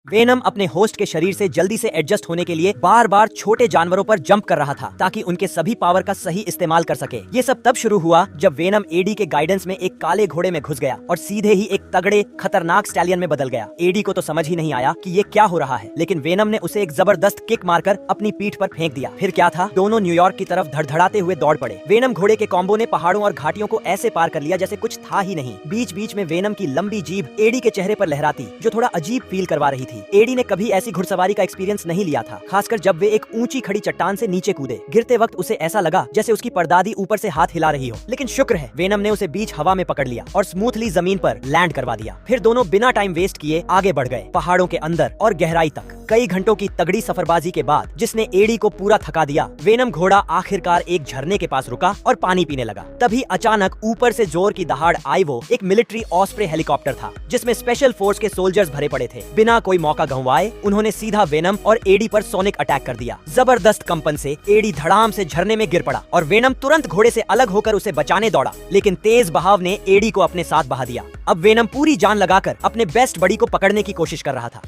Venom अपने host के शरीर से जल्दी से एडजस्ट होने के लिए बार बार छोटे जानवरों पर जंप कर रहा था ताकि उनके सभी पावर का सही इस्तेमाल कर सके। ये सब तब शुरू हुआ जब वेनम एडी के गाइडेंस में एक काले घोड़े में घुस गया और सीधे ही एक तगड़े खतरनाक स्टैलियन में बदल गया। एडी को तो समझ ही नहीं आया कि ये क्या हो रहा है, लेकिन वेनम ने उसे एक जबरदस्त किक मारकर अपनी पीठ पर फेंक दिया। फिर क्या था, दोनों न्यूयॉर्क की तरफ धड़धड़ाते हुए दौड़ पड़े। वेनम घोड़े के कॉम्बो ने पहाड़ों और घाटियों को ऐसे पार कर लिया जैसे कुछ था ही नहीं। बीच बीच में वेनम की लंबी जीभ एडी के चेहरे पर लहराती, जो थोड़ा अजीब फील करवा रही थी। एडी ने कभी ऐसी घुड़सवारी का एक्सपीरियंस नहीं लिया था, खासकर जब वे एक ऊंची खड़ी चट्टान से नीचे कूदे। गिरते वक्त उसे ऐसा लगा जैसे उसकी परदादी ऊपर से हाथ हिला रही हो, लेकिन शुक्र है वेनम ने उसे बीच हवा में पकड़ लिया और स्मूथली जमीन पर लैंड करवा दिया। फिर दोनों बिना टाइम वेस्ट किए आगे बढ़ गए, पहाड़ों के अंदर और गहराई तक। कई घंटों की तगड़ी सफरबाजी के बाद, जिसने एडी को पूरा थका दिया, वेनम घोड़ा आखिरकार एक झरने के पास रुका और पानी पीने लगा। तभी अचानक ऊपर से जोर की दहाड़ आई। वो एक मिलिट्री ऑस्प्रे हेलीकॉप्टर था जिसमें स्पेशल फोर्स के सोल्जर्स भरे पड़े थे। बिना कोई मौका गंवाए उन्होंने सीधा वेनम और एडी पर सोनिक अटैक कर दिया। जबरदस्त कंपन से एडी धड़ाम से झरने में गिर पड़ा और वेनम तुरंत घोड़े से अलग होकर उसे बचाने दौड़ा, लेकिन तेज बहाव ने एडी को अपने साथ बहा दिया। अब वेनम पूरी जान लगाकर अपने बेस्ट बडी को पकड़ने की कोशिश कर रहा था।